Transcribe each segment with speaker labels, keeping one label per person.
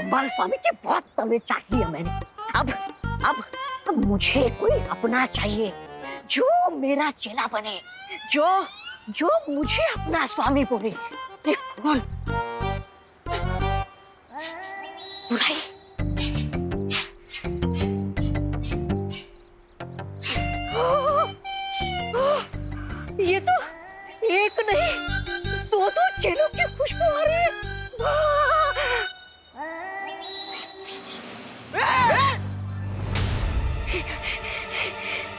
Speaker 1: बाल स्वामी की बहुत तबीयत चाट ली है मैंने। अब मुझे कोई अपना चाहिए जो मेरा चेला बने, जो मुझे अपना स्वामी बोले। बोल बुराई। ये तो एक नहीं दो चेलों की खुशबू आ रही है।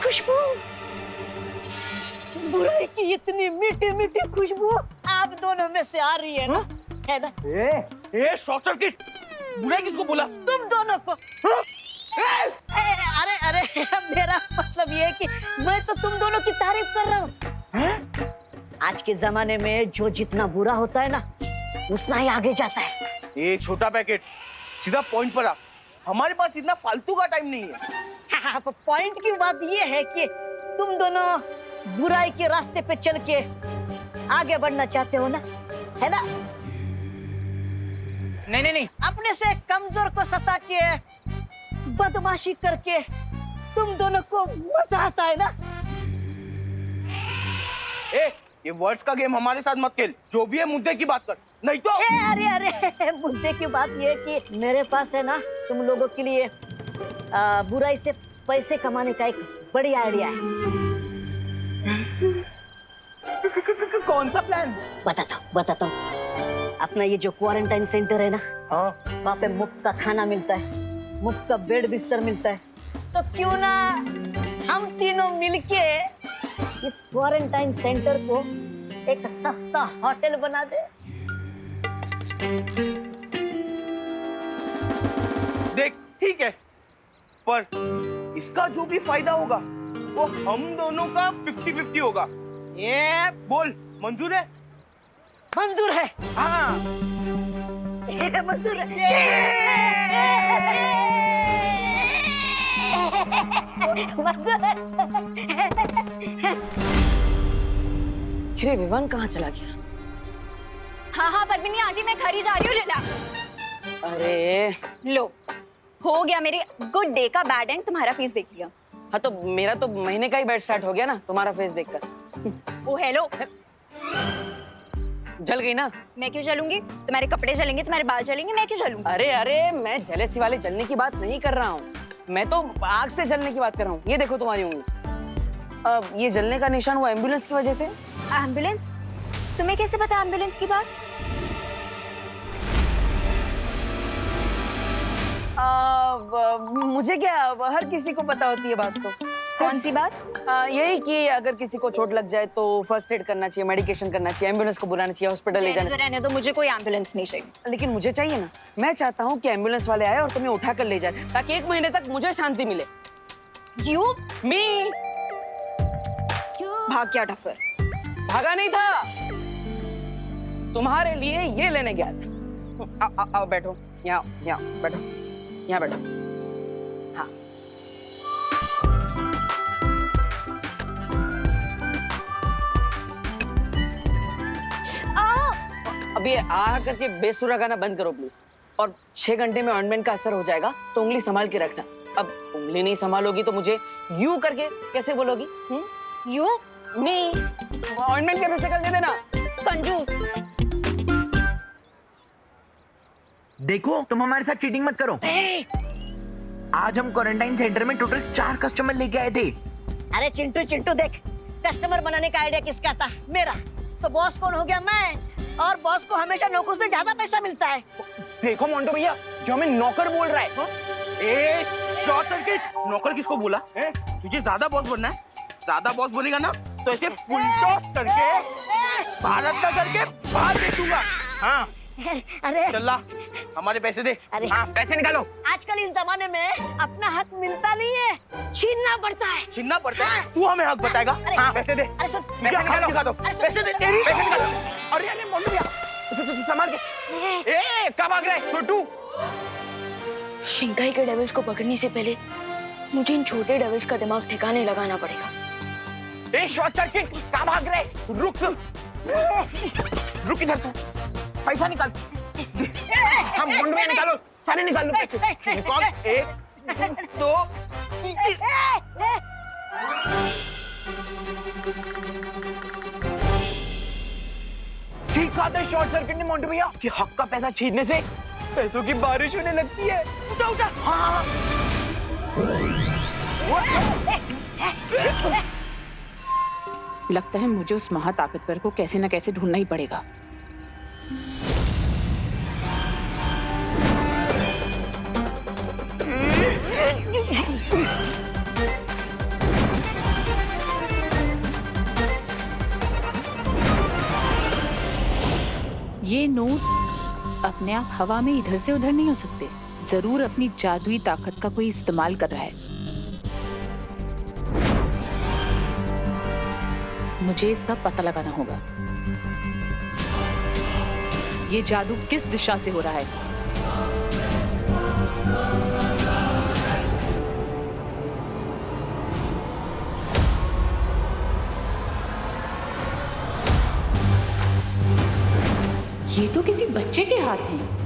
Speaker 1: खुशबू, बुराई की इतनी मीठी मीठी खुशबू आप दोनों में से आ रही है ना? है ना?
Speaker 2: ए शॉर्ट सर्किट, बुराई किसको बोला?
Speaker 1: तुम दोनों को। अरे मेरा मतलब ये है कि मैं तो तुम दोनों की तारीफ कर रहा हूँ। आज के जमाने में जो जितना बुरा होता है ना उतना ही आगे जाता है।
Speaker 2: ये छोटा पैकेट, सीधा पॉइंट पर आ। हमारे पास इतना फालतू का टाइम नहीं है।
Speaker 1: पॉइंट की बात ये है कि तुम दोनों बुराई के रास्ते पे चल के आगे बढ़ना चाहते हो ना, है ना?
Speaker 2: नहीं,
Speaker 1: अपने से कमजोर को सता के बदमाशी करके तुम दोनों को मजा आता है ना?
Speaker 2: ये वर्ड्स का गेम हमारे साथ मत खेल। जो भी है मुद्दे की बात कर, नहीं तो।
Speaker 1: अरे मुद्दे की बात ये है कि मेरे पास है ना तुम लोगों के लिए बुराई से पैसे कमाने का एक बढ़िया आइडिया है।
Speaker 2: कौन सा प्लान?
Speaker 1: बताता हूँ। अपना ये जो क्वारंटाइन सेंटर है ना, वहाँ पे मुफ्त का खाना मिलता है, मुफ्त का बेड बिस्तर मिलता है। तो क्यों ना हम तीनों मिलके इस क्वारंटाइन सेंटर को एक सस्ता होटल बना दे।
Speaker 2: देख, ठीक है, पर इसका जो भी फायदा होगा वो हम दोनों का 50-50 होगा।
Speaker 1: ये
Speaker 2: बोल, मंजूर है?
Speaker 1: मंजूर है।
Speaker 2: हाँ,
Speaker 1: ये मंजूर है। मंजूर है।
Speaker 3: अरे विवान कहाँ चला गया?
Speaker 4: हाँ पद्मिनी आंटी, मैं घर ही जा रही हूँ लेना।
Speaker 3: अरे
Speaker 4: लो, हो गया मेरे गुड डे का बैड एंड, तुम्हारा फेस देख लिया।
Speaker 3: हाँ तो मेरा तो महीने का ही बैड स्टार्ट हो गया ना तुम्हारा फेस देखकर।
Speaker 4: ओ हेलो,
Speaker 3: जल गई ना?
Speaker 4: मैं क्यों जलूंगी? तुम्हारे कपड़े जलेंगे, तुम्हारे बाल जलेंगे, मैं क्यों जलूंगी?
Speaker 3: अरे मैं जेलेसी वाले जलने की बात नहीं कर रहा हूँ, मैं तो आग से जलने की बात कर रहा हूँ। ये देखो तुम्हारी उंगली, ये जलने का निशान वो एम्बुलेंस की वजह से।
Speaker 4: एम्बुलेंस? तुम्हें कैसे पता एम्बुलेंस की बात?
Speaker 3: मुझे क्या, हर किसी को पता होती है बात तो।
Speaker 4: कौन सी बात?
Speaker 3: यही कि अगर किसी को चोट लग जाए तो फर्स्ट एड करना चाहिए, मेडिकेशन करना चाहिए, एम्बुलेंस को बुलाना चाहिए, हॉस्पिटल ले जाना चाहिए।
Speaker 4: रहने दो, मुझे कोई एम्बुलेंस नहीं चाहिए।
Speaker 3: लेकिन मुझे चाहिए ना। मैं चाहता हूँ कि एम्बुलेंस वाले आए और तुम्हें उठाकर ले जाए, ताकि 1 महीने तक मुझे शांति मिले।
Speaker 4: यू
Speaker 3: मी
Speaker 4: भाग गया डफर।
Speaker 3: भागा नहीं था, तुम्हारे लिए ये लेने गया था। आओ बैठो, यहाँ बैठो, यहाँ बैठो। हाँ, अब ये आह करके बेसुरा गाना बंद करो प्लीज। और 6 घंटे में ऑइंटमेंट का असर हो जाएगा, तो उंगली संभाल के रखना। अब उंगली नहीं संभालोगी तो मुझे यू करके कैसे बोलोगी?
Speaker 4: यू
Speaker 3: मी ऑइंटमेंट के पैसे कर दे देना।
Speaker 4: कंजूस।
Speaker 5: देखो, तुम हमारे साथ चीटिंग मत करो। आज हम क्वारंटाइन सेंटर में टोटल 4 कस्टमर लेके आए थे।
Speaker 1: अरे चिंटू देख, कस्टमर बनाने का आइडिया किसका था? मेरा। तो बॉस कौन हो गया? मैं। और बॉस को हमेशा नौकरों से ज्यादा पैसा मिलता है।
Speaker 2: देखो मोंटो भैया, जो हमें नौकर बोल रहा है। ए शॉर्ट सर्किट, नौकर किसको बोला? तुझे ज्यादा बॉस बनना है? ज्यादा बॉस बनेगा ना तो ऐसे फुल टॉस करके भारत का करके बाहर भेजूंगा। हाँ,
Speaker 1: अरे
Speaker 2: चल्ला, हमारे पैसे दे।
Speaker 1: अरे
Speaker 2: हाँ, पैसे निकालो।
Speaker 1: आजकल इस जमाने में अपना हक मिलता नहीं है, छीनना पड़ता है।
Speaker 2: छीनना पड़ता है? तू हमें हक बताएगा? हाँ, पैसे दे।
Speaker 1: अरे सुन,
Speaker 2: पैसे निकालो, दिखा दो। पैसे दे, तेरी पैसे निकालो। अरे मोंटो भैया, संभाल के। ए, कब भाग रहा है छोटू?
Speaker 6: शिंकाई के डेविल्स को पकड़ने से पहले मुझे इन छोटे डेविल्स का दिमाग ठिकाने लगाना पड़ेगा।
Speaker 2: ए शॉर्ट सर्किट, कहाँ भाग रहे? रुक रुक इधर से, पैसा निकाल। हम मोंटो भैया निकालो, सारे निकाल लो पैसे। निकाल, 1 2 3।
Speaker 5: ठीक कहा था शॉर्ट सर्किट ने मोंटू भैया कि हक का पैसा छीनने से पैसों की बारिश होने लगती है। उठा उठा। हाँ।
Speaker 7: लगता है मुझे उस महाताकतवर को कैसे न कैसे ढूंढना ही पड़ेगा। ये नोट अपने आप हवा में इधर से उधर नहीं हो सकते। जरूर अपनी जादुई ताकत का कोई इस्तेमाल कर रहा है। मुझे इसका पता लगाना होगा। ये जादू किस दिशा से हो रहा है? ये तो किसी बच्चे के हाथ हैं।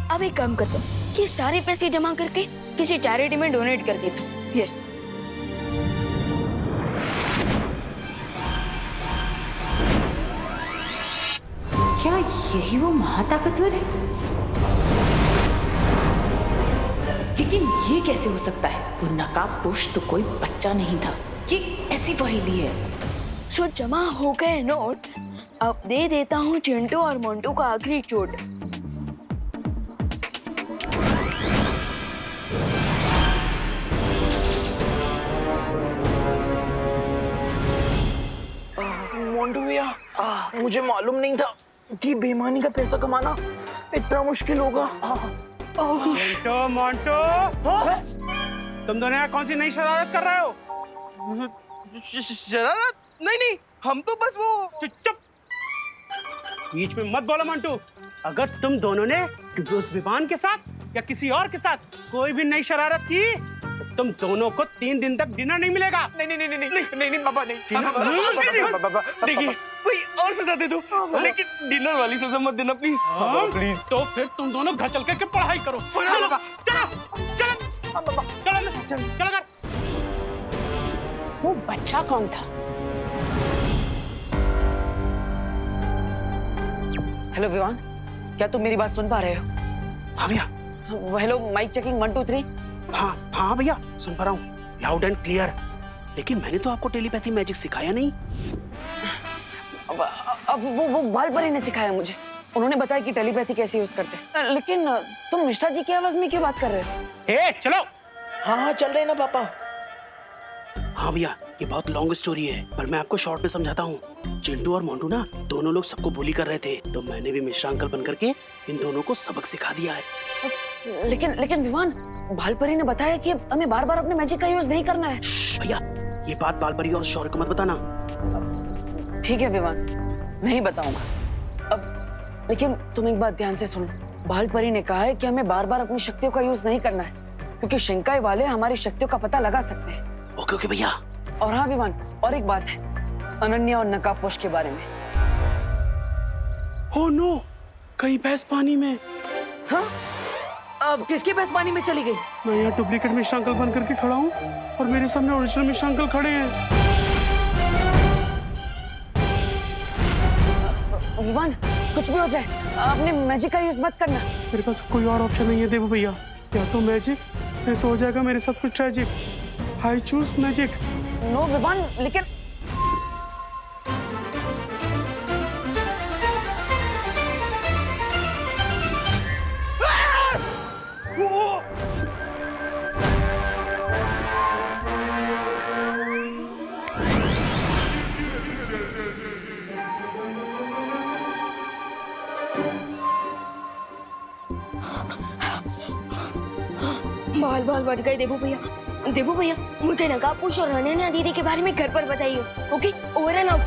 Speaker 6: अब एक काम करता हूँ कि सारे पैसे जमा करके किसी चैरिटी में डोनेट कर देता हूँ। यस।
Speaker 7: क्या यही वो महाताकतवर है? लेकिन ये कैसे हो सकता है? वो नकाबपोश तो कोई बच्चा नहीं था। ये ऐसी पहेली है।
Speaker 6: सो जमा हो गए नोट। अब दे देता हूँ चिंटू और मोंटू को आखिरी चोट।
Speaker 5: मोंटू भैया मुझे मालूम नहीं था कि बेईमानी का पैसा कमाना इतना मुश्किल होगा।
Speaker 8: मोंटो मोंटो, तुम दोनों यहाँ कौन सी नई शरारत कर रहे हो?
Speaker 2: शरारत? नहीं, हम तो बस वो
Speaker 8: चुप। बीच में मत बोलो मोंटू। अगर तुम दोनों ने उस विवान के साथ या किसी और के साथ कोई भी नई शरारत की तो तुम दोनों को 3 दिन तक डिनर नहीं मिलेगा।
Speaker 2: नहीं बाबा नहीं। बाबा देखिए कोई और सजा दे दो, लेकिन डिनर वाली सजा मत देना प्लीज।
Speaker 8: प्लीज। तो फिर तुम दोनों घर चल करके पढ़ाई करो। चलो कर।
Speaker 7: वो बच्चा कौन था?
Speaker 3: हेलो विवान, क्या तुम मेरी बात सुन पा रहे हो?
Speaker 2: हाँ भैया।
Speaker 3: Hello, mic checking 1 2 3।
Speaker 2: हाँ भैया सुन पा रहा हूँ, लाउड एंड क्लियर। लेकिन मैंने तो आपको टेलीपैथी मैजिक सिखाया नहीं।
Speaker 3: अब वो बालपरी ने सिखाया मुझे। उन्होंने बताया कि टेलीपैथी कैसे यूज करते हैं। लेकिन तुम मिश्रा जी की आवाज में क्यों बात कर रहे हो?
Speaker 8: चलो।
Speaker 5: हाँ चल रहे ना पापा।
Speaker 2: हाँ भैया, ये बहुत लॉन्ग स्टोरी है, पर मैं आपको शॉर्ट में समझाता हूँ। चिंटू और मोंटू ना दोनों लोग सबको बुली कर रहे थे, तो मैंने भी मिश्रा अंकल बन करके इन दोनों को सबक सिखा दिया है।
Speaker 3: लेकिन विवान, बालपरी ने बताया कि हमें बार बार अपने मैजिक का यूज नहीं करना है।
Speaker 2: भैया ये बात बालपरी और शौर्य को मत बताना।
Speaker 3: ठीक है विवान, नहीं बताऊंगा। अब लेकिन तुम एक बात ध्यान से सुनो। बालपरी ने कहा है कि हमें बार बार अपनी शक्तियों का यूज नहीं करना है, क्योंकि शिंकाई वाले हमारी शक्तियों का पता लगा सकते हैं।
Speaker 2: ओके भैया।
Speaker 3: और हाँ विवान, और एक बात है, अनन्या और नकाबपोश के बारे में।
Speaker 8: ओह नो, कहीं भैंस पानी में।
Speaker 3: हाँ? अब किसकी भैंस पानी में चली गई?
Speaker 8: मैं यहाँ डुप्लीकेट मिश्रा अंकल बन करके खड़ा हूँ और मेरे सामने ओरिजिनल मिश्रा अंकल खड़े हैं।
Speaker 3: विवान, कुछ भी हो जाए अपने मैजिक का यूज मत करना।
Speaker 8: मेरे पास कोई और ऑप्शन नहीं है देवो भैया, या तो मैजिक या तो हो जाएगा मेरे साथ कुछ tragic. I choose magic.
Speaker 3: No Vivaan, लेकिन
Speaker 6: बाल बाल बच गए देबू भैया। देबू भैया, मुझे नकाबपोश और अनन्या दीदी के बारे में घर पर बताइए। Okay, over and out.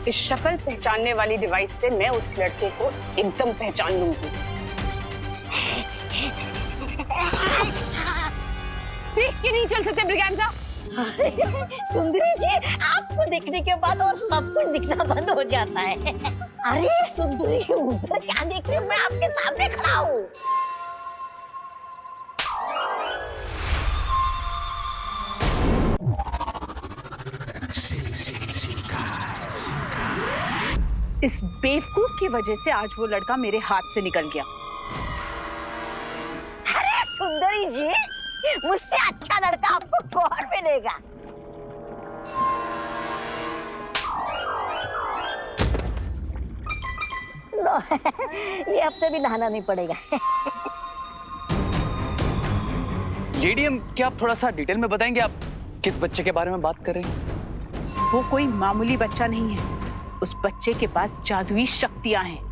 Speaker 3: इस शक्ल पहचानने वाली डिवाइस से मैं उस लड़के को एकदम पहचान लूंगी। देख के नहीं चल सकते ब्रिगेंजा।
Speaker 1: सुंदरी जी, आपको देखने के बाद और सब कुछ दिखना बंद हो जाता है। अरे सुंदरी, उधर क्या देख रहे हो? मैं आपके सामने खड़ा हूँ।
Speaker 7: इस बेवकूफ की वजह से आज वो लड़का मेरे हाथ से निकल गया।
Speaker 1: अरे सुंदरी जी, मुझसे अच्छा लड़का आपको कौन मिलेगा? लो, ये हफ्ते भी नहाना नहीं पड़ेगा।
Speaker 3: लेडीएम, क्या आप थोड़ा सा डिटेल में बताएंगे आप किस बच्चे के बारे में बात कर रहे हैं?
Speaker 7: वो कोई मामूली बच्चा नहीं है। उस बच्चे के पास जादुई शक्तियां हैं।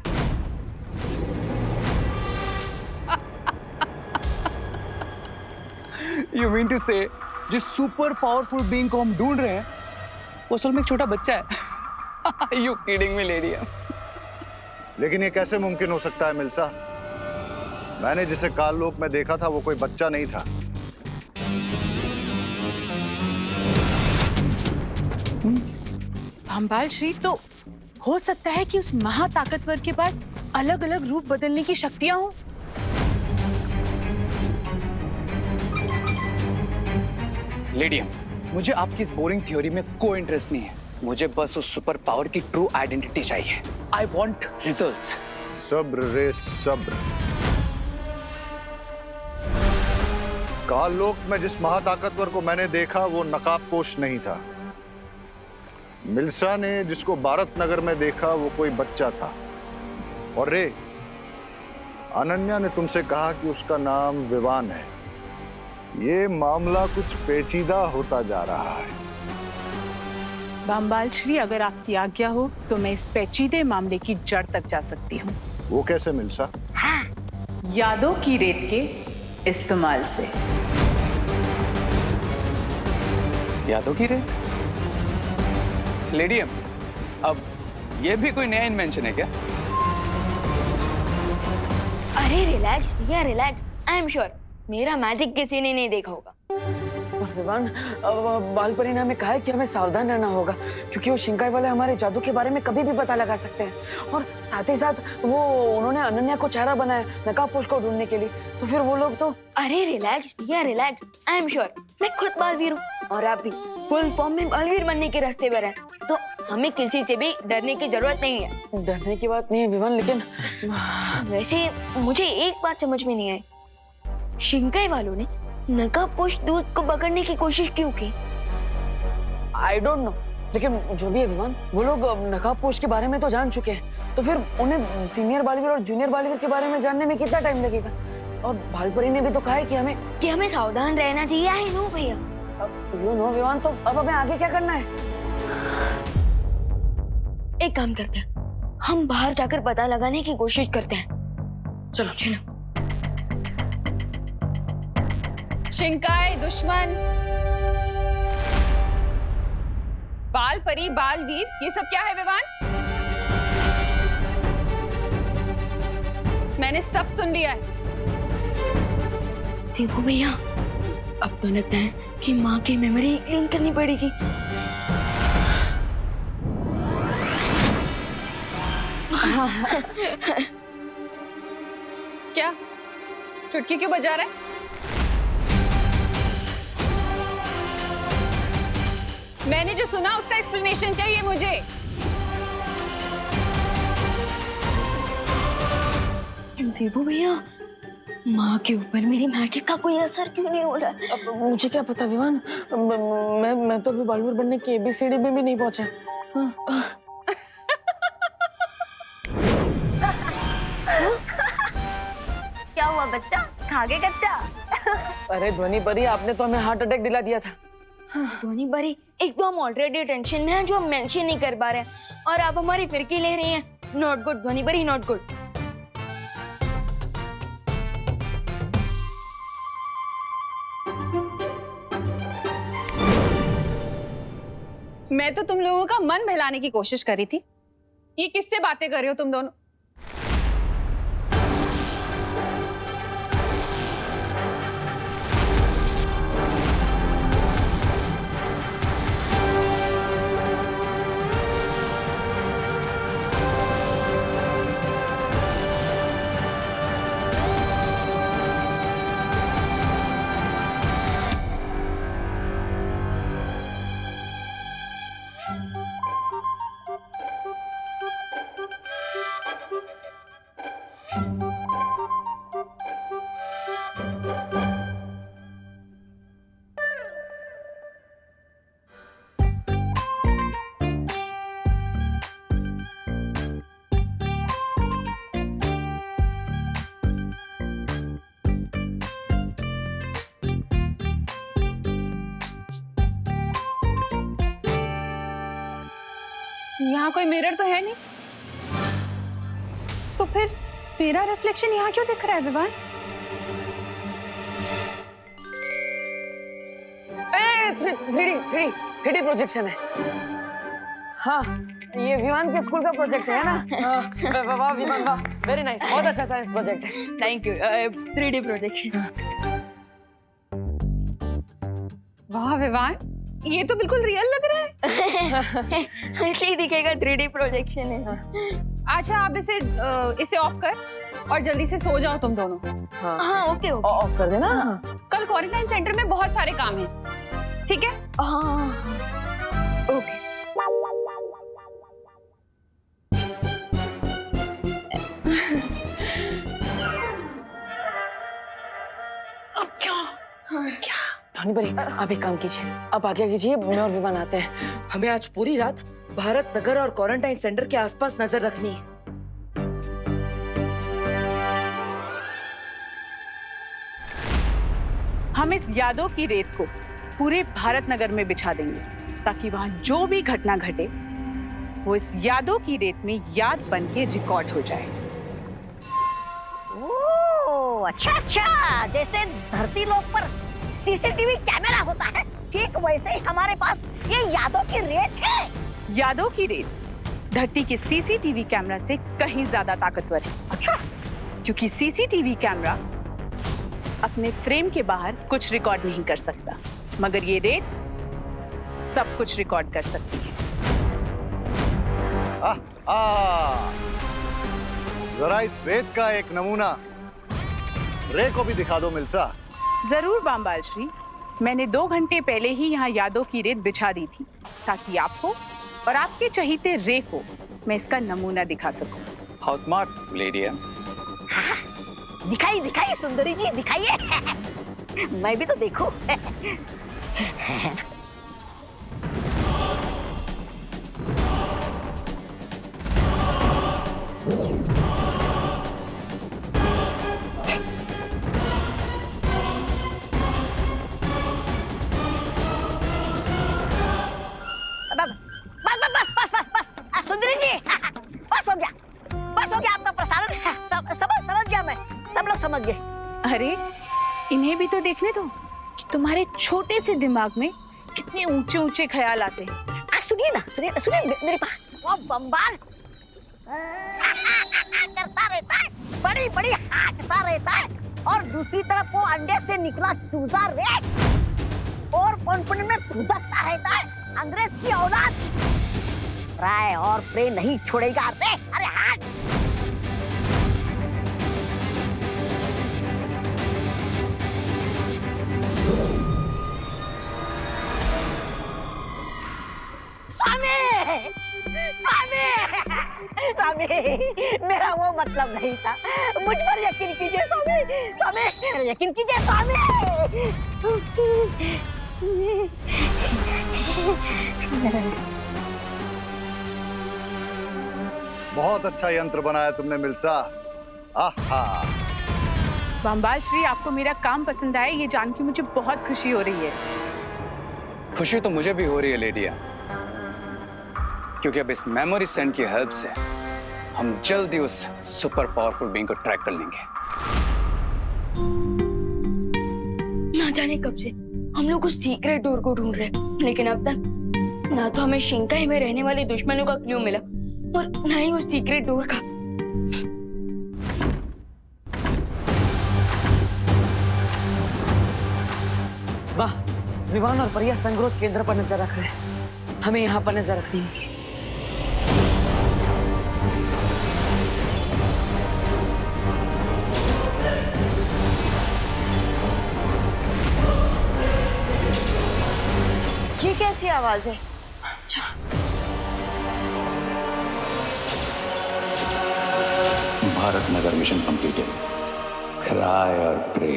Speaker 3: You mean to say, जिस सुपर पावरफुल बीइंग को हम ढूंढ रहे हैं वो असल में एक छोटा बच्चा है? You kidding me, लेडीएम?
Speaker 9: लेकिन ये कैसे मुमकिन हो सकता है मिल्सा? मैंने जिसे काललोक में देखा था वो कोई बच्चा नहीं था।
Speaker 7: भंबाल श्री, तो हो सकता है कि उस महाताकतवर के पास अलग अलग रूप बदलने की शक्तियां हों।
Speaker 3: लेडीएम, मुझे आपकी इस बोरिंग थ्योरी में कोई इंटरेस्ट नहीं है। मुझे बस उस सुपर पावर की ट्रू आइडेंटिटी चाहिए। I want results.
Speaker 9: सब्र रे सब्र। काललोक में जिस महाताकतवर को मैंने देखा वो नकाबपोश नहीं था। मिल्सा ने जिसको भारत नगर में देखा वो कोई बच्चा था। और रे, अनन्या ने तुमसे कहा कि उसका नाम विवान है। ये मामला कुछ पेचीदा होता जा रहा है।
Speaker 7: भंबाल श्री, अगर आपकी आज्ञा हो तो मैं इस पेचीदे मामले की जड़ तक जा सकती हूँ।
Speaker 9: वो कैसे मिल्सा?
Speaker 7: यादों की रेत के इस्तेमाल से।
Speaker 3: यादों की रेत? लेडीएम, अब ये भी कोई नया इन्वेंशन है क्या?
Speaker 6: अरे रिलैक्स भैया, रिलैक्स। आई एम श्योर मेरा मैजिक किसी ने नहीं देखा होगा।
Speaker 3: विवान, बाल परी ने हमें कहा है कि हमें सावधान रहना होगा, क्योंकि वो शिंकाई वाले हमारे जादू के बारे में कभी भी पता लगा सकते हैं। और साथ ही साथ वो उन्होंने अनन्या को चेहरा बनाया नकाबपोश को ढूंढने के लिए, तो फिर वो लोग तो।
Speaker 6: अरे रिलैक्स भैया, रिलैक्स। आई एम श्योर मैं खुद बालवीर हूँ और आप भी फुल फॉर्म में बालवीर बनने के रास्ते पर हैं, तो हमें किसी से भी डरने की जरूरत नहीं है।
Speaker 3: डरने की बात नहीं है विवान, लेकिन
Speaker 6: वैसे मुझे एक बात समझ में नहीं आई, शिंकाई वालों ने नकाबपोश दूत को पकड़ने की कोशिश क्यों की?
Speaker 3: आई डोंट नो, लेकिन जो भी है विवान, वो लोग नकाबपोश के बारे में तो जान चुके हैं, तो फिर उन्हें सीनियर बालवीर और जूनियर बालवीर के बारे में जानने में कितना टाइम लगेगा? और भालपरी ने भी तो कहा है कि हमें
Speaker 6: सावधान रहना चाहिए। आई नो भैया।
Speaker 3: यू नो विवान, तो अब हमें आगे क्या करना है?
Speaker 6: एक काम करते हैं, हम बाहर जाकर पता लगाने की कोशिश करते हैं। चलो चलो।
Speaker 4: शिंकाई दुश्मन, बाल परी, बालवीर, ये सब क्या है विवान? मैंने सब सुन लिया है।
Speaker 6: देखो भैया, अब तो लगता है कि माँ की मेमोरी क्लीन करनी पड़ेगी।
Speaker 4: क्या चुटकी क्यों बजा रहा है? मैंने जो सुना उसका एक्सप्लेनेशन चाहिए मुझे।
Speaker 6: देबू भैया, माँ के ऊपर मेरी मैजिक का कोई असर क्यों नहीं हो रहा?
Speaker 3: अब मुझे क्या पता विवान, मैं तो अभी बालवीर बनने की ABCD में भी नहीं पहुंचा।
Speaker 4: क्या हुआ बच्चा, खा गए कच्चा?
Speaker 3: अरे ध्वनि परी, आपने तो हमें हार्ट अटैक दिला दिया था।
Speaker 6: धोनी बरी, एक तो हम ऑलरेडी टेंशन में हैं जो हम मेंशन नहीं कर पा रहे हैं, और आप हमारी फिरकी ले रही हैं। नॉट गुड धोनी बरी, नॉट गुड।
Speaker 4: मैं तो तुम लोगों का मन बहलाने की कोशिश कर रही थी। ये किससे बातें कर रहे हो तुम दोनों? यहाँ कोई मिरर तो है नहीं, तो फिर मेरा रिफ्लेक्शन यहाँ क्यों दिख रहा है विवान?
Speaker 3: थ्री डी प्रोजेक्शन है। हाँ, ये विमान के स्कूल का प्रोजेक्ट है ना? वाह विमान वाह, वेरी नाइस, बहुत अच्छा साइंस प्रोजेक्ट है।
Speaker 6: Thank you. 3D projection.
Speaker 4: वाह विवान, ये तो बिल्कुल रियल लग रहा है।
Speaker 6: ऐसे ही दिखेगा, 3D प्रोजेक्शन है।
Speaker 4: अच्छा आप इसे ऑफ कर और जल्दी से सो जाओ तुम दोनों।
Speaker 6: हाँ ओके ओके।
Speaker 3: ऑफ कर देना।
Speaker 4: कल क्वारंटाइन सेंटर में बहुत सारे काम हैं, ठीक है?
Speaker 6: हाँ ओके।
Speaker 3: धोनी भाई, आप एक काम कीजिए, आप आगे कीजिए, मैं और विमान आते हैं। हमें आज पूरी रात भारत नगर और क्वारंटाइन सेंटर के आसपास नजर रखनी है।
Speaker 10: हम इस यादों की रेत को पूरे भारत नगर में बिछा देंगे ताकि वहां जो भी घटना घटे वो इस यादों की रेत में याद बन के रिकॉर्ड हो जाए।
Speaker 1: ओह अच्छा अच्छा, जैसे धरती लोक पर सीसीटीवी कैमरा होता है, ठीक वैसे ही हमारे पास ये यादों की रेत है।
Speaker 10: यादों की रेत धरती के सीसीटीवी कैमरा से कहीं ज्यादा ताकतवर है।
Speaker 1: अच्छा,
Speaker 10: क्योंकि सीसीटीवी कैमरा अपने फ्रेम के बाहर कुछ रिकॉर्ड नहीं कर सकता, मगर ये रेत सब कुछ रिकॉर्ड कर सकती है।
Speaker 9: जरा इस रेत का एक नमूना रे को भी दिखा दो मिल्सा।
Speaker 10: जरूर बामबाल श्री, मैंने 2 घंटे पहले ही यहाँ यादों की रेत बिछा दी थी ताकि आपको और आपके चहीते रे को मैं इसका नमूना दिखा सकूं।
Speaker 11: हाउ स्मार्ट लेडी है।
Speaker 1: दिखाई दिखाई सुंदरी जी, दिखाइए। मैं भी तो देखूं। बस सुंदरी जी, बस हो गया आपका प्रसारण। समझ गया मैं, सब लोग समझ गए।
Speaker 10: अरे इन्हें भी तो देखने दो कि तुम्हारे छोटे से दिमाग में कितने ऊंचे ऊंचे ख्याल आते हैं।
Speaker 1: सुनिए ना, सुनिए मेरे पास वो बम्बाल करता रहता है, बड़ी बड़ी हाँकता रहता है, और दूसरी तरफ वो अंडे से निकला चूजा रे और पनपन में फुदकता रहता है। अंग्रेज की औलाद राय और प्रे नहीं छोड़ेगा रे। अरे हाथ स्वामी, मेरा वो मतलब नहीं था, मुझ पर यकीन कीजिए स्वामी, यकीन कीजिए स्वामी।
Speaker 9: बहुत अच्छा यंत्र बनाया तुमने मिल्सा। आहा।
Speaker 10: बामबाल श्री, आपको मेरा काम पसंद आया ये जान के मुझे बहुत खुशी हो रही है।
Speaker 11: खुशी तो मुझे भी हो रही है लेडिया, क्योंकि अब इस मेमोरी सेंड की हेल्प से हम जल्दी उस सुपर पावरफुल बीइंग को ट्रैक कर लेंगे।
Speaker 6: ना जाने कब से हम लोग उस सीक्रेट डोर को ढूंढ रहे हैं, लेकिन अब तक ना तो हमें शिंकाई में रहने वाले दुश्मनों का क्लू मिला और ना ही उस सीक्रेट डोर का।
Speaker 3: वाह, विवान और परिया संग्रोध केंद्र पर नजर रख रहे हैं। हमें यहाँ पर नजर रखनी होगी।
Speaker 6: ये कैसी आवाज है?
Speaker 11: Bharat Nagar mission completed. Cry और प्रे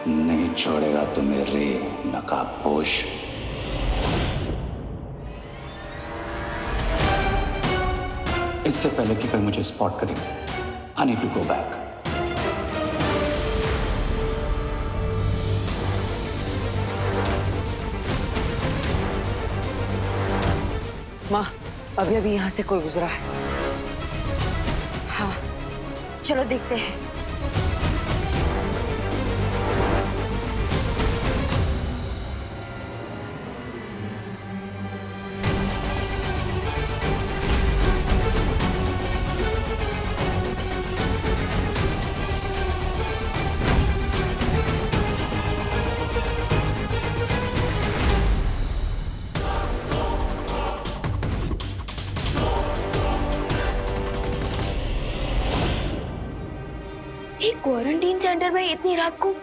Speaker 11: नहीं छोड़ेगा तुम्हें रे नकाबपोश। इससे पहले कि कोई मुझे स्पॉट करे, I need to go back.
Speaker 3: माँ, अभी अभी यहाँ से कोई गुजरा है।
Speaker 1: हाँ, चलो देखते हैं।
Speaker 6: क्वारंटीन सेंटर में इतनी रात को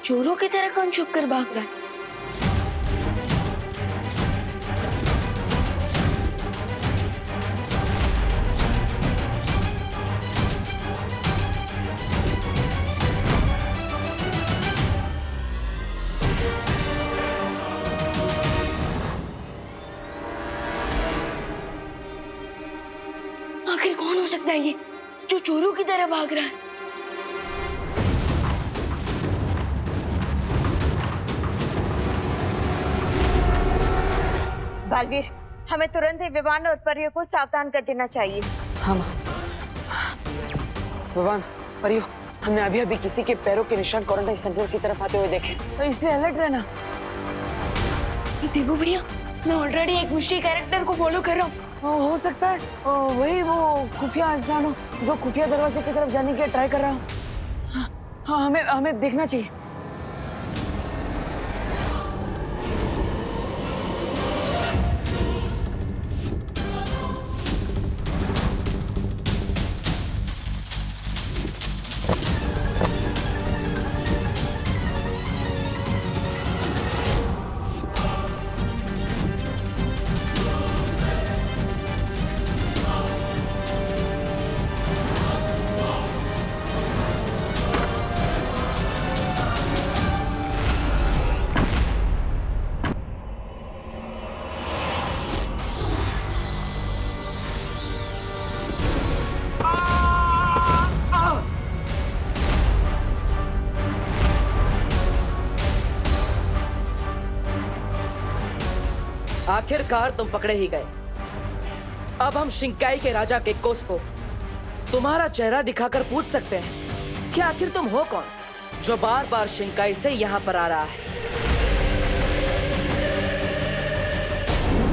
Speaker 6: चोरों की तरह कौन छुप कर भाग रहा है? आखिर कौन हो सकता है ये जो चोरों की तरह भाग रहा है?
Speaker 12: बालवीर, हमें तुरंत ही विवान और परियों को सावधान कर देना चाहिए।
Speaker 3: हाँ माँ। विवान, परियो, हमने अभी अभी किसी के पैरों के निशान क्वारंटाइन सेंटर की तरफ आते हुए देखे, तो इसलिए अलर्ट रहना।
Speaker 6: देवू भैया, मैं ऑलरेडी एक मिस्ट्री कैरेक्टर को फॉलो कर रहा हूँ।
Speaker 3: हो सकता है वही वो खुफिया इंसान हो जो खुफिया दरवाजे की तरफ जाने के ट्राई कर रहा हो। हाँ, हमें देखना चाहिए। आखिरकार तुम पकड़े ही गए। अब हम शिंकाई के राजा केकोस को तुम्हारा चेहरा दिखाकर पूछ सकते हैं कि आखिर तुम हो कौन जो बार बार शिंकाई से यहाँ पर आ रहा है।